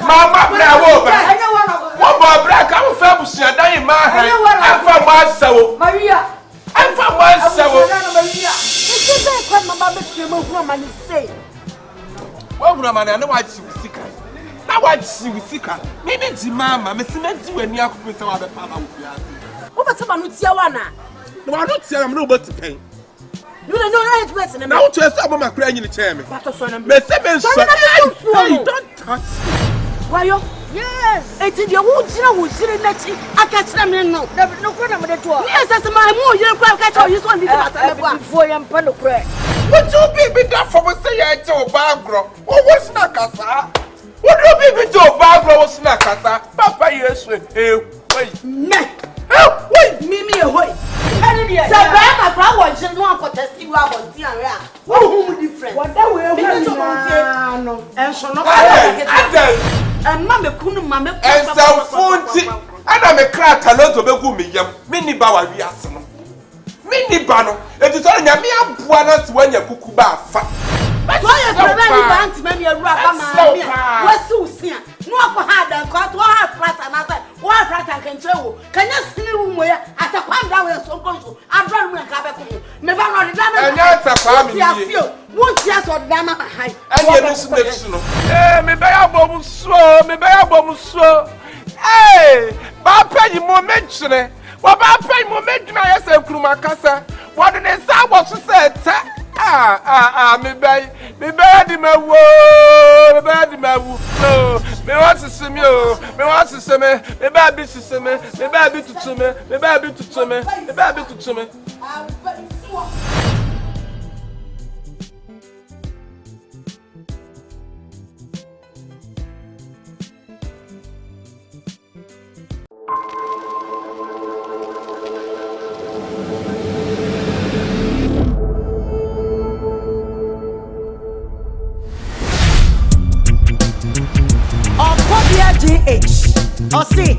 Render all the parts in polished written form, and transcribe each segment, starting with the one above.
Mama bravo ba. Wo ba bra ka wo fa busia dan ma ha. Afa mo asawo. Maria. Afa mo asawo. Maria. Ese be kwa mama be tue mo hu amani say. Wo hu amani na wa chi sika. Na wa chi sika. Me bi di mama, me se na di wani akoko se wa be pa ba wo fia. Wo ba taba no tia wa na. No wa no tia na me no bo ti pen. You don't know how to dress in a now to yourself, I'm crying in the chair. Don't touch me. Why you? Yes. It's in your woods, you know, who's in that. I catch them in no. No problem with the tour. Yes, that's my move. You can't catch all you want to for your pano crack. What you be done for say I told Bagro? What was Nakasa? What do you be to Bagro was Nakasa? Papa, yes, wait. Wait, Mimi away. Sabana was just one for testing about Tiara. What different? What that way? No, and so no. And Mamma couldn't mamma and so 40. And I'm a crack a lot of a woman, mini bawa viasano. Mini bano, it is only a mere buonas when you cook bath. But why are you preventing to make me a rubber? What's so soon? No, hard and cut one flat another. One flat I can tell. Can you see where at a palm down with so conscious? I'm running a cabin. Maybe I'm not done. And that's a family. Won't just or damn high. And you're listening. Eh, maybe I bomb slow, maybe I bomb slow. Hey, Papa, you more mention it. What about paying more mention? I said, Kumakasa. What did they say? What you said? Me bad my woo, bad my woo. Me want to see me, me want to see me, me bad bitch to see me, me bad bitch to see me, me bad bitch to see me, me bad bitch to see me. Ossie,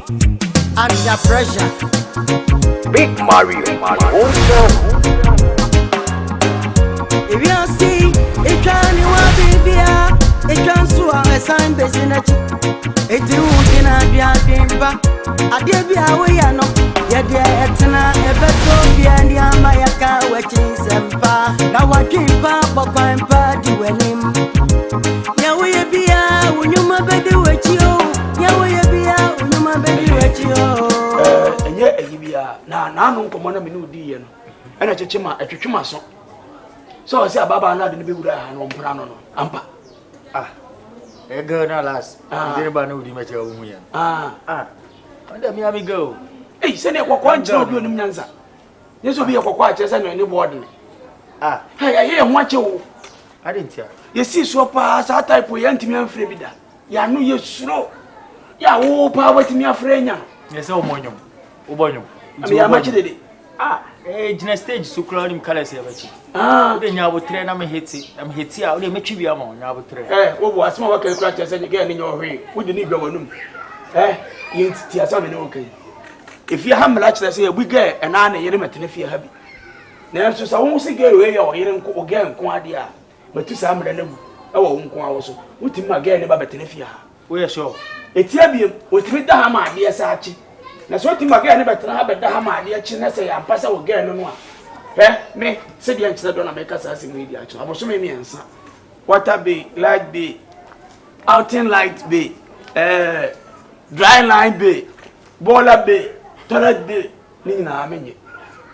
under pressure. Big Mario. If you see, it can't be it can sue a sign basing it. It is a dimba. I did be away, I know. Yet, Etna, a better and the Amayaka, waiting Sempa. Now I keep up, I'm party when him. Yeah, we be out when you my baby with you. Yeah, we be out when you my baby with you. And yet, you be out now. No, come on, a minute, dear. And a chichima song. So I say, Baba, not in the Buddha and one Prano. Ampa. A girl, now last. Everybody know the matter of me. Let me go. Hey, send it one job in Nyanza. This will be a quiet as any warden. Hey, I hear what you. I didn't hear. You see, so pass our type of young man, Fribida. Ya know you slow. Ya, oh, power to me, a friend. Yes, oh, Monium. Obonium. I mean, how much did it? In a stage, so crowding colors. Then you will train. I'm hitty. I'm hitty. I'll make you among. I will train. What was my working practice again in your way? Would you need your room? You see, okay. If you have much, let's say we get an anna, you don't if you're happy. Now, so I won't say get away or you don't again, Quadia. But to some of them, I won't go also. What him again about Betenifia? We are sure. It's heavy with the hammer, dear Sachi. That's what him again about the hammer, dear Chinese, and pass out again on one. Me, said the answer, don't make us as in media. I was so many answer. Water be, light be, outing light be, dry line be, baller be, toilet be, Nina, I mean.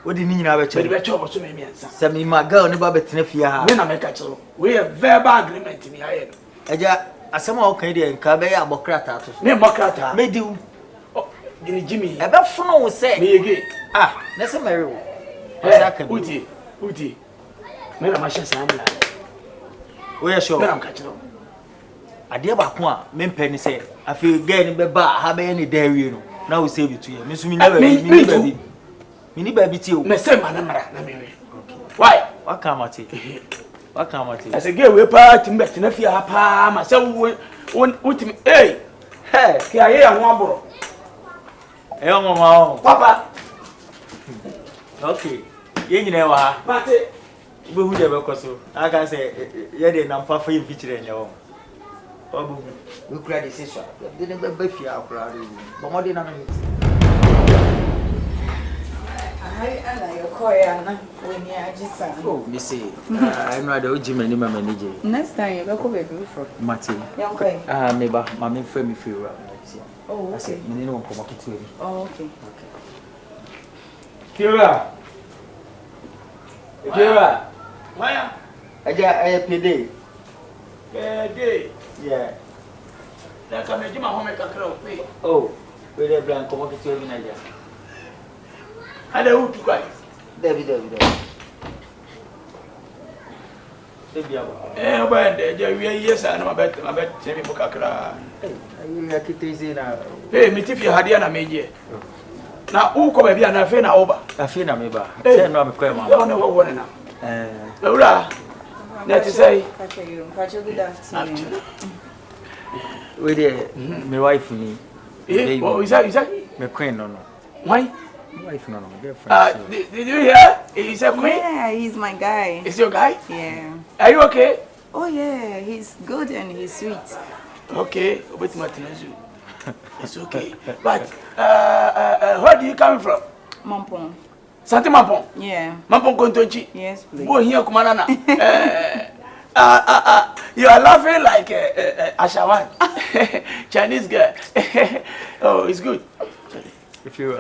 What do you mean? I will tell you so many answer. Send me my girl, never Betenifia. When I make a show, we have verbal agreement in the head. As some old Canadian Cabaya Bocrata, name Bocrata, may do. Jimmy, about phone say me again. That's a merry one. Uti. Men are Sam. We are sure I'm catching up. I dear Bakwa, men penny say, I feel getting the bar, have any dairy, you know. Now we save it to you. Miss me never baby. Mini baby too. Miss why? What come at it? What come at it? As a girl, we're parting back to Nefia, pa, myself, with hey, I hear one bro. Hey, Papa. Okay. You never but we would ever so. I can say, yeah, they number for you feature in your own. Obu. We credit this one. Didn't be fear crowd. But more than I like your Korean when you are just oh, Missy. I'm not the Jim and manager. Next time you go baby from Martin. Okay. Neighbor, my friend feel oh, okay. I said, you know, come up to him. Oh, okay. Kira. Kira. Why? Agya Payday. Payday. Yeah. Like I'm making my home make a crowd. Oh, where the blank come up to him, Agya. And the wood guys. David. Eh, but yes, I know about Jimmy Bukakra. Hey, me if you had an amazing. Now, who come be an affair over? I feel I'm about. Say no, I'm quite I don't know what now. Laura, that is say, with my wife, me. What is that? My queen, no. Why? My wife, no, girlfriend. Did you hear? He's a queen. Yeah, he's my guy. Is your guy? Yeah. Are you okay? Oh yeah, he's good and he's sweet. Okay, with Martinez. It's okay. But where do you come from? Mampong. Sante Mampong. Yeah. Mampong Kontochi. Yes, please. Go here, Kumanana. You are laughing like Ashawan, Chinese girl. Oh, it's good. If you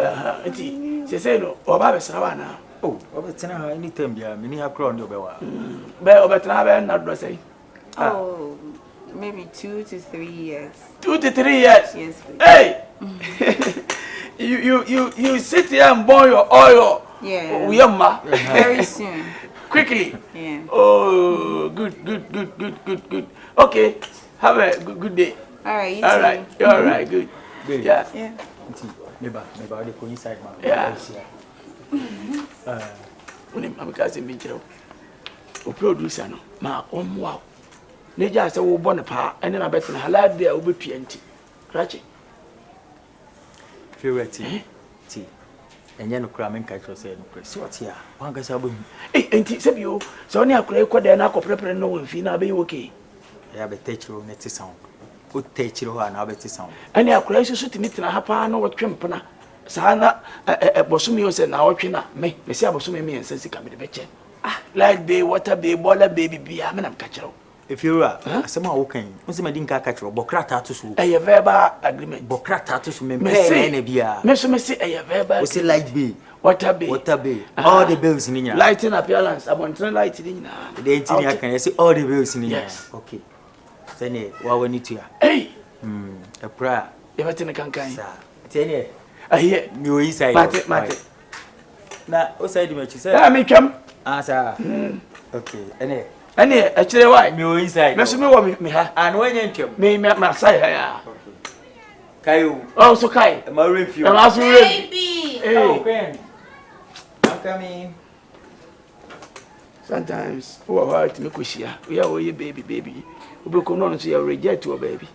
she say no, Oba Sawana. oh, Obetina, anytime, yeah, many have grown your bewa. But Obetrava not say. Oh, maybe 2 to 3 years. 2 to 3 years. Yes, please. Hey, you sit here and boil your oil. Yeah. Very soon. Quickly. Yeah. Oh, good. Okay, have a good day. All right. You All too. right. All right. Good. Yeah. Yeah. Maybe the coincide, man. Yeah. When I'm casting me, o producer no ma wow. Neja say wo born pa and then I bet na halal there will be 20. Rachi. Favorite tea. And you know, cramming catcher said, "So what's here? One guy's album." Hey, and say you, so only a cray quad and I could prepare no one fina be okay. I have a teacher net sound. Good teacher and have a sound. And your crisis should meet in a hapa no what crimpana. Sana a bosumi was an hour china. Me say bosumi me and sense come to the betchen. Ah, like bay, water bay, boiler baby be a man of catcher. If you are somehow walking, what's my dinka catcher, Bocrata to swoop? A verbal agreement. Bocrata to swim, Messi, a verbal. What's it like be? Water bay. All the bills in your lighting appearance. I want to light it in. The engineer can see all the bills in your yes. Okay. Then what we need to hey, a prayer. Everything can kind. Ten I hear you inside. Mate. Now, what's the matter? Say, I make him. Answer. Okay. Any actually why? Me inside. Me me want me ha. And when you come, me my side here. Okay. Kayu. Oh, so Kai. My review. I'm also Baby. Hey. Oh, Ben. I'm coming. Sometimes we are hard to make kushia. We are your baby. We be no so you reject your baby.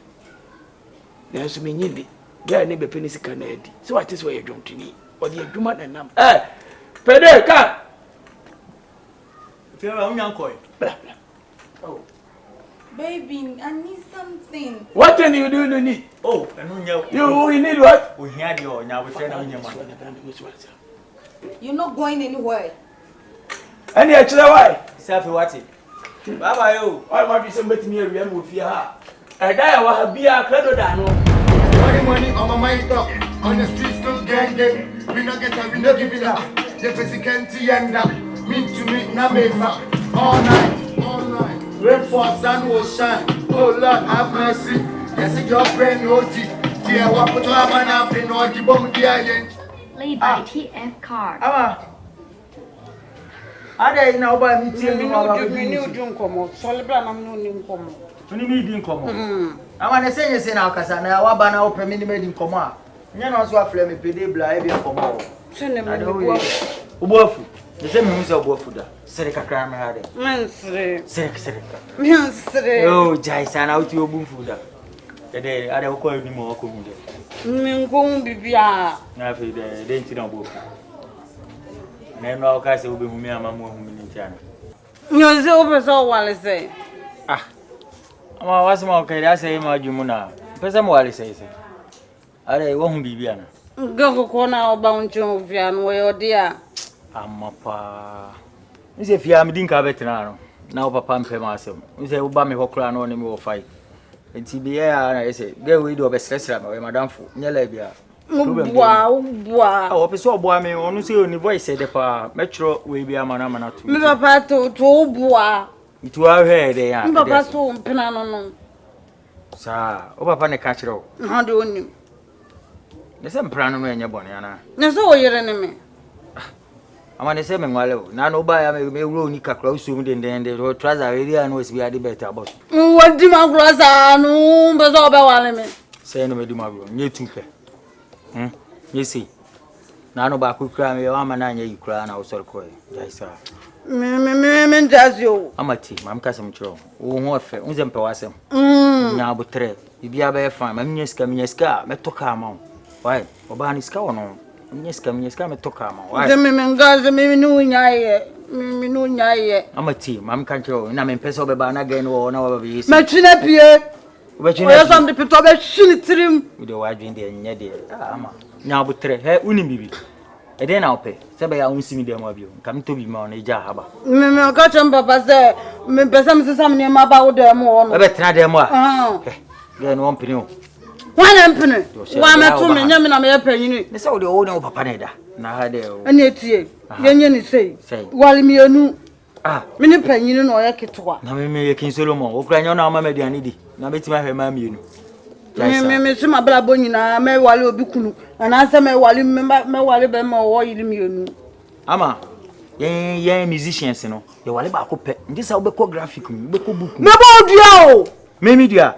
Na so me nyindi. There na be penisi kanadi. So what is where you don't need? Or the adwuma na nam. Eh. Payday ka. If you are uncle. Oh. Baby, I need something. What do you need? Oh, I know you need what? We hear you now. We friend on your man. You're not going anywhere. Any actually why? Self what it? Bye bye you. Why might be somebody near you with fear? I die will be a credo dano. Money on my mind up. On the street still gang. We not get up, we not give it up. The president and me to me, na mesa. All night. Rain for sun will shine. Oh Lord, have mercy. Yes, your brain OG. Dear, what put up and up in all the bomb dear. Played by TF Card. Ada ina oba mi tie mi wa ba We need to come. Solibra na no ni nkomo. Oni mi di nkomo. Ama ne senye se na akasa na wa ba na o pemi ni me di nkomo a. Nya na so afle me Payday bla e bi nkomo. Sene me bo. Obofu. Ne se mi hu se obofu da. Sere kakra me ha de. Mansre. Sere. Mansre. Oh, jai sana uti obufu da. Dede ada ko ni mo ko mu de. Mi ngon bibia. Na fe de nti na obofu. Na no aka se obe hu mi ama mo hu mi ni tiana. Nyoze obeso wale se. ama wasema okay da say ma adwumu na pese mo wale say are wo hu bibia na Go ko na oba uncho via no we odia amapa nse fia me din ka betra no na o papa mpem asem nse wo ba me hokra no ne me wo fight enti bi ya na ese ge we do be stressra me madam fo nyela bia Bua. Oh, person boy me onu say oni voice de pa metro we bia mana to. Me papa to bua. Itu a hwe de ya. Me papa so mpena no. Sa, o papa ne ka kire o. Ha de onim. Ne se mpra no enye bone ana. Ne so oyere ne me. Ama ne se me nwale o. Na no ba ya me wuro oni kakra usum de o trouser we dia no we be ade better boss. Wodi magro sa no, be so be wale me. Say no me di magro, nye tupe. Yesi. Na no ba kukura me wa mana anya yikura na usor ko e. Jaisa. Me njazio. Amati, mam kasem chiro. Wo ho afa, unze mpe wasem. Nya abotre. Bibia be fa, mam nyeska me toka ma. Why? Oba ni ska wono. Nyeska me toka ma. Why? Me ngaze me nu nyaye. Me nu nyaye. Amati, mam kan chiro. Na me pese obeba na gen wo na wo be yesi. Me twine pie. Oya some the pito be shini trim. We dey wadwin de nya de. Ama. Nya abotre. He uni bibi. E dey na ope. Se be ya unsimi de ma bio. Kam to bi ma na ija haba. Me ka cham papa se me pesa me sesam ne ma ba wo de mo ono. E be tena de mo a. Ge no ompini o. Wana mpene. Wa me to me nya me na me panyini. Ne se wo de wo ne wo papa na da. Na ha de o. Ani etie. Yenye ni sei. Wali mienu. Me ni panyini no ye ketwa. Na me ye kin Solomon. Wo kura nya na ma mediani di. Na betima hwe ma mienu. Me se ma bla bo nyina me wale obi kunu. Ana se me wale be ma wo yiri mienu. Ama ye musicians no. Ye wale ba ko pe. Ndi sa wo be ko graphic mu, be ko book. Me bo dua o. Me media.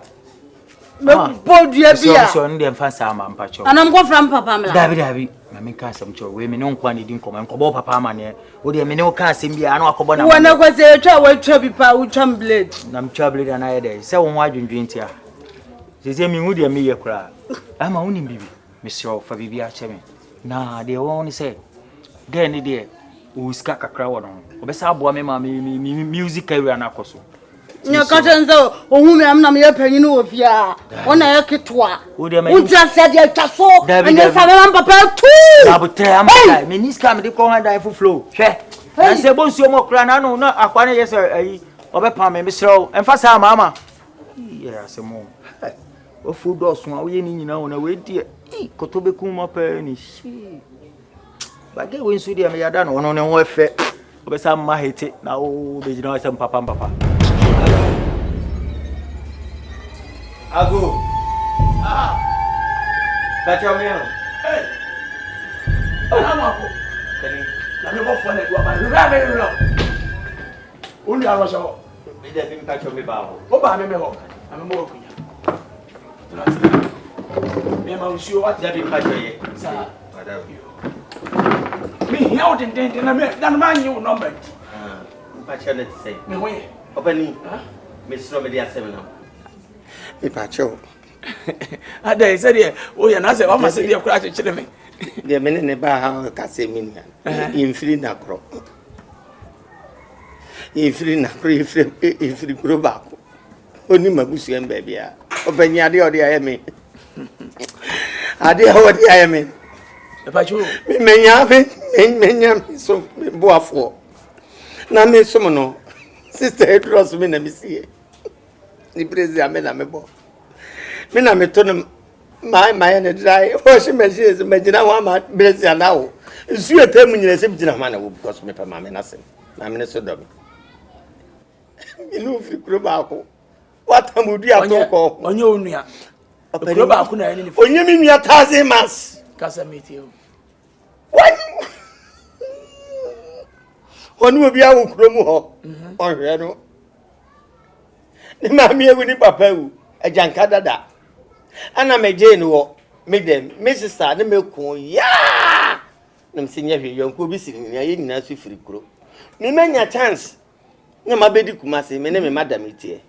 Me bo dua bia. So ndi emfa sa ama mpacho. Anam ko from papa mla. David. Ma me ka asem cho we me no nkwa ne di nkoma nkobo papa ama ne. Wo de me ne wo ka asem bia na akobo na. Wo na ko se twa wo twa bi pa wo twa blade. Na mtwa blade na ye de. Se wo ho adwendwen tia. Se mi hu de me ye kra. Ama woni bibi. Me sro fa bibi a che me. Na de wo ni se. De ni de o ska kakra wo no. Obesa aboa me ma music career na akoso. Nya ka tenzo ohun me am na me ye panyin wo fia. Wona ye ketwa. Wo tia se de twaso. Anya sa me papa tu. Na botre am kai. Me ni ska me de ko ha dai fu flow. Hwe. Na se bo nsuo mo kra na no na akwa na ye se ayi. Obepa me sro. Emfa sa mama. Yeah, se mo. O fu do so a wo ye ni nyina wona we die. Kotobe kuma pa ni shi. Ba ge we nsu de me yada no no ne ho efe. Obesa ma hete na o be jina wa papa. Ago. Kacha meo. Amoako. Kani. Na me bo fo na duaba. Rura me rura. Unu aro so. Me de bin kacha me ba ho. O ba me ho. Na me mo okunya. Me ma usio what De bin kacha ye. sa. Madam. Me here o den na me dan ma nyi o number. Kacha let say. Me ho ye. Openi. Me sro me de asem na. Me pacho. Ada say de o ye na say o ma say de kura chechire me. De me ne ba ha ka se mi nia. Infri na kro. Infri kro ba ko. Oni mabusu en ba bia. Obanya de ode aye me. Ade ode aye me. E pa chu. Me menya so me boafo. Na me so no. Sister Edros me na me sie. Ni prezi ame na me bo. Me na me to no my na dry. O she me she is me gina wa ma prezi na wo. Nsu etem nyina se gina ma na wo because me pa ma me na se. Na me so do me. Me no fi kro ba ko. What am do atoko? Onye onua. Kro ba ku na ni ni. Onye mi nua 1000 mas. Kasa meet you. Onu obi awu kro mu ho. Ohwe no. Ni ma mi ewu ni papa ewu. Ejanka dada. Ana me je ni wo. Me dem, me sister ne me kun ya. Na msinya hwe yonko bi siri ni aye nyina so firi kro. Me menya chance. Na ma bedi kumase me ne me madam itie.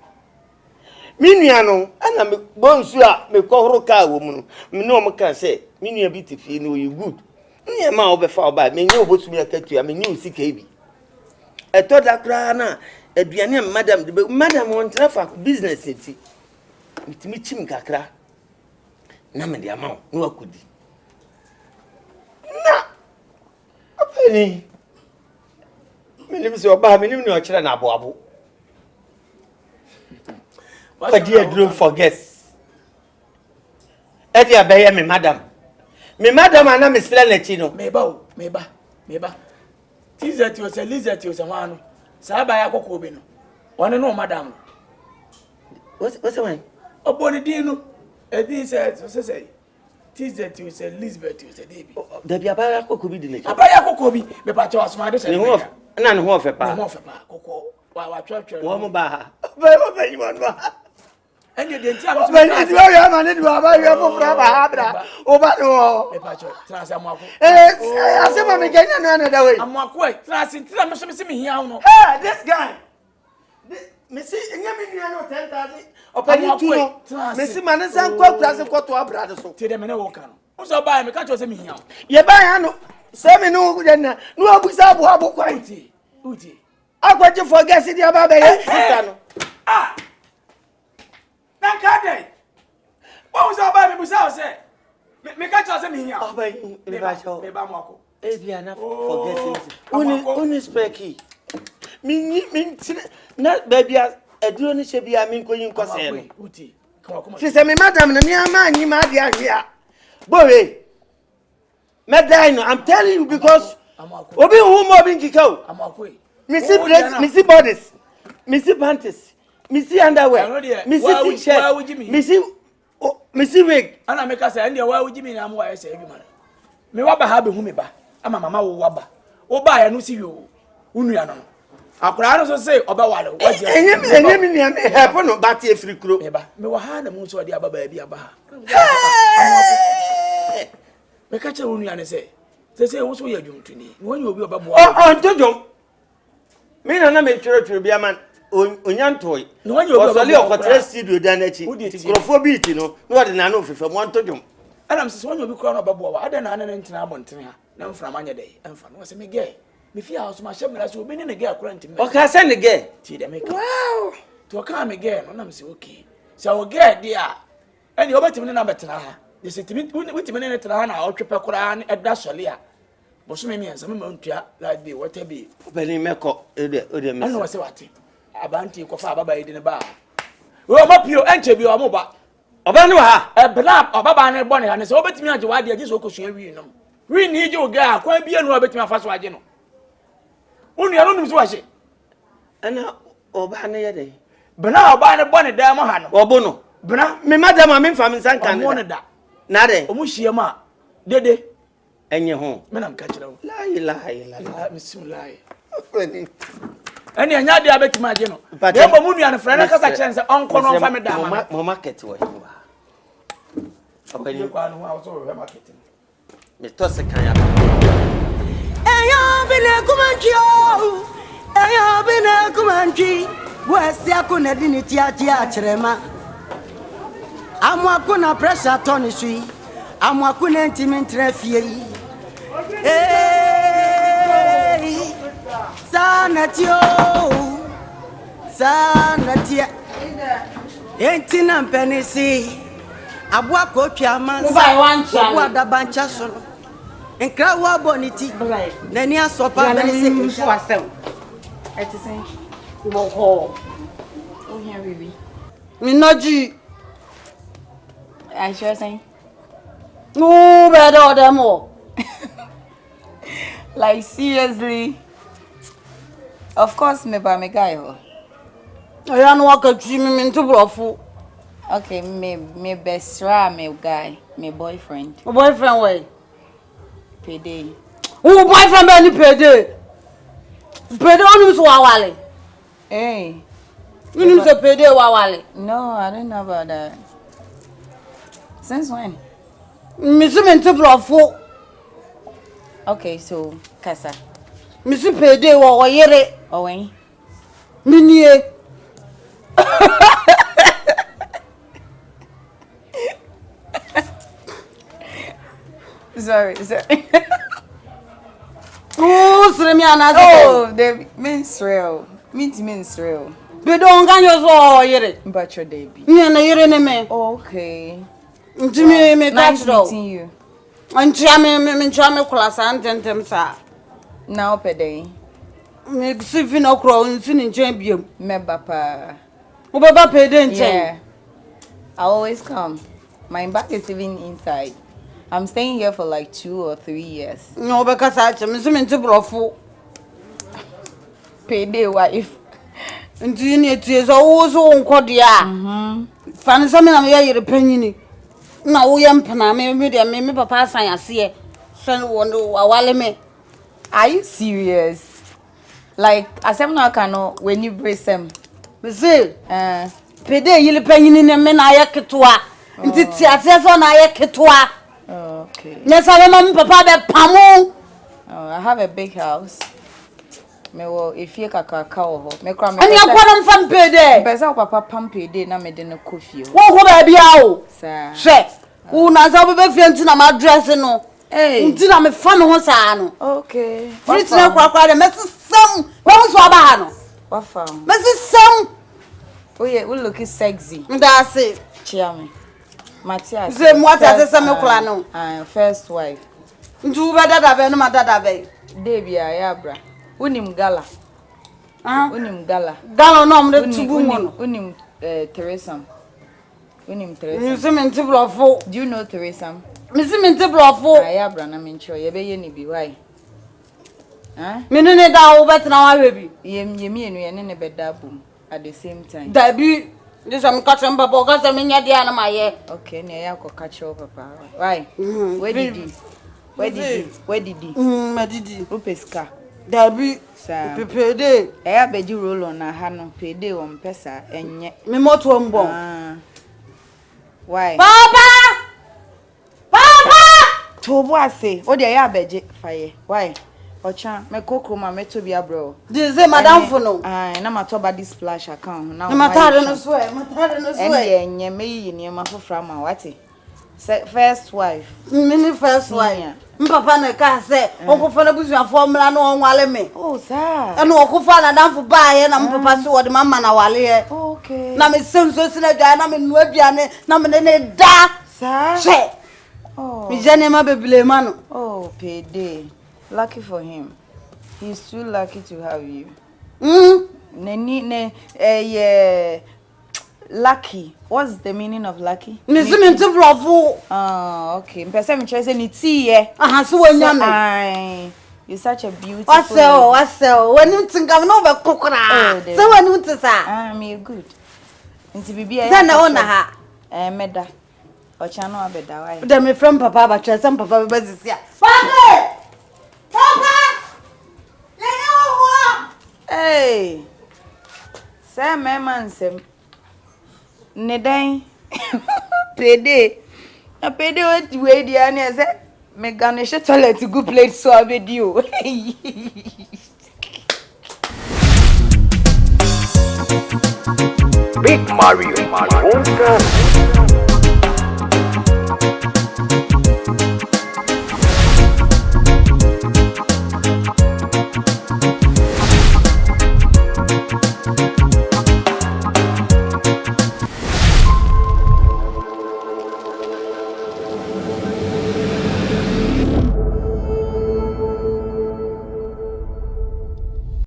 Mi nua no ana me bonsu a me kohoro ka wo mu no. Me no mo kan say, mi nua bi ti fi no you good. Ni ma obefa oba me nya obosumi akatua me nya osika bi. Eto da kra na aduane madam won trafa business eti mitimi chim kakra na me de amaw no akudi na apeni menim se oba menim ne o kire na aboabo what do you do for guests edi abeye me madam ana me sila na chi no meba tizati o se lizati o se wano saba ya kokko bi no one no madam what's the one oboni din no edi se say tizati o se Elizabeth o se debi da bia ba ya kokko bi di na chi aba ya kokko bi me pa cho asoma de se ne ho na ne ho fe pa kokko wa twetwe wo mo ba ha ba yi won ba enye de ntia me ba ni wa ya ma ne duwa ba ya fo fra ba ha bra o ba no me pa cho transa Amoako asema me ganya no na da we Amoako transa tira me so me hia no hey this guy me see enya me nua no 10,000 opani tu no me see man san kwa kura ko to abra de so ti de me ne wo kan no so ba me ka cho se me hia ye ba ya no se me no ku na no abusa abo kwa uti akwaje for guess di aba be ye sister no na kade wo so ba me busa o se me ka cho se me hia aba me ba cho me ba Amoako e bia na forget it uni speki mi na babia aduro ni shebia mi nkoyin kose no uti come si se me madam na mi ama anyi ma dia hia bowe me die no I'm telling you because obi hu mo bi nkika o Amoako mi see bodies mi see panties mi see underwear mi see t-shirt mi see wig ana me ka say ndia wa wuji mi na am wa ese adwuma me wa ba ha be hu me ba ama mama wo wa ba wo ba ya no si yo unua no akura no so say oba wale waje enye mi nia me help no ba tie free kuro me ba me wa ha na mu so odi aba ba bi aba ha me ka che unua ne say wo so ya dwumtuni wo nya obi oba bo on jojo me na me twere bi aman onyantoy no nya obi osole okotre studio dan achi tikrofo beat no no de na no fefe mo antojom ana mse wo nya obi kura no oba bo wa ada na na ntina abontene ha na mfra manya dey emfa no se me ge me fi house ma shem na so obi ni ne ge akura ntimi o ka se ne ge ti de me ka wow to ka me ge no na mse okay so wo ge dia eni obetimi ne na betena ha de se timi witimi ne tena ha na otwepe kura na eda sole a bo so me miensa me mantua like be what be obeni meko ode me ana wo se wate abanti ko fa ababa yidi ne ba wo mapio enche bi o mo ba oba ne wa ha bla obaba ne bo ne ha ne se obetimi age wade age so okosua wi no wi ni je oga akwa bi enu obetimi afa so age no unu ya no nim so wahye ana oba ne ye de bla oba ne bo ne da mo ha no obo no bla me madam me fam san kan mo ne da na de omu hie ma dede enye ho me nam ka kire wo la ilaha illallah bismillah kwani eni anya dia betima age no ye bo mu nua ne frɛ na kasa kire nse onko no fa me da ma mo market wo hiwa okwani kwa no ha so we market me to se kan ya eyo bine kumanchi wesi akuna dini tia chirema Amoako na pressure ton sui Amoako na ntimi ntrafie yi sanatio sanatia entina mpenisi Abuako twa mansa Abuwa da bancha so no nkra wo aboniti nani asopa benisi wasem etisen wo ho o here bibi minoji I sure saying no better them all like seriously of course me ba me guy ho I no waka twi me nto brofo okay me best friend me guy me boyfriend where Payday who boyfriend be ni Payday onum so wawale hey onum so Payday wawale no I don't know about that since when Miss Minto brofo okay so kasa Miss Payday wo yere o wen minie sorry oh sremi anazo oh they mean Israel Means real. Be don't gan your so yere. But your baby. Na yere ne me. Okay. Ntimi me Nice catch do. meeting you. Antia me class antentem sa. Now Payday. Me sifi no kro nsi ni nchen biem. Me papa. Wo baba Payday nchen. Yeah. I always come. My back is even inside. I'm staying here for like 2 or 3 years. No be kasa che me se me nti brofo. Payday wife. Nti ni etie so wo so nkode a. Fan so me na me yere panyini. Na wo ye mpena me de me papa asan ase. Sen wo no awale me. Are you serious? Like, Asante and African when you brace them. Me say, Payday yile panyini ne me na aye ketwa. Nti tiate so na aye ketwa. Okay. Nyesa be ma me papa be pamo. I have a big house. Me wo efie kakaka wo. Me kra me. Ani akwa mfam Payday. Pesa papa pam Payday na me de no coffee. Wo ko ba bia o. Sir. Hwe. Wo na za be fie nti na ma address no. Hey. Nti na me fa me ho sa no. Okay. Frit na kwa de mesesam. Wo so aba ha no. What fam? Mesesam. Oh yeah, we look sexy. Nda say. Chia me. Matthias. Say mo ata say me kula no. First wife. Nti wo be dada be no ma dada be. Debia ya bra. Unim gala. Unim gala. Gala no mo de tubu mo no. Unim Teresa. Unim Teresa. You see me nti blofo. Do you know Teresa? Me see me nti blofo. Ya bra na me ncho ye be ye ni bi why? Me ne da wo bet na wa hwe bi. Yemienu ye ne be da bom at the same time. Da bi this am catch am papa ga say me nya dia na ma ye. Okay, ne ya ko catch your papa. Why? Where did he? Where did he? Me didi. Opeska. Da bi Sa. Payday. Ya beji roll on na ha no Payday wo mpesa enye. Me moto mbo. Why? Papa! Papa! Tobo ase. O de ya beji faye. Why? Ocha me kokro ma me to bia bro. This is madam for no. Na ma to ba this splash account na. Ma tare no so e, ma tare no so e. Enye me yi ni ma fofra ma wate. First wife. Mini first wife. Papa na ka say, onko na busu afo mra na onwale me. Oh, sir. Eno okofa na danfo baaye na papa so wode mama na wale ye. Okay. Na me senso sina dwa na me nu aduane na me ne da. Sir. Che. Oh. Mi jane ma bebele ma no. Oh, Payday. Lucky for him. He's too lucky to have you. Lucky. What's the meaning of lucky? Me see me to bravo. Oh, okay. Mpesa me try say ni ti ye. Aha so wanya me. You're such a beautiful. What's when you think I'm no be kokora. So when you think sa. Me good. Nti bibia. Say na ona ha. Meda. Ocha no abeda why? Dem me from papa ba try some papa be zisia. Papa! Papa! Hey. Say my man say Nedai Payday. Na Payday what way dia na say me garnish toilet good plate so abedio. Big Mario.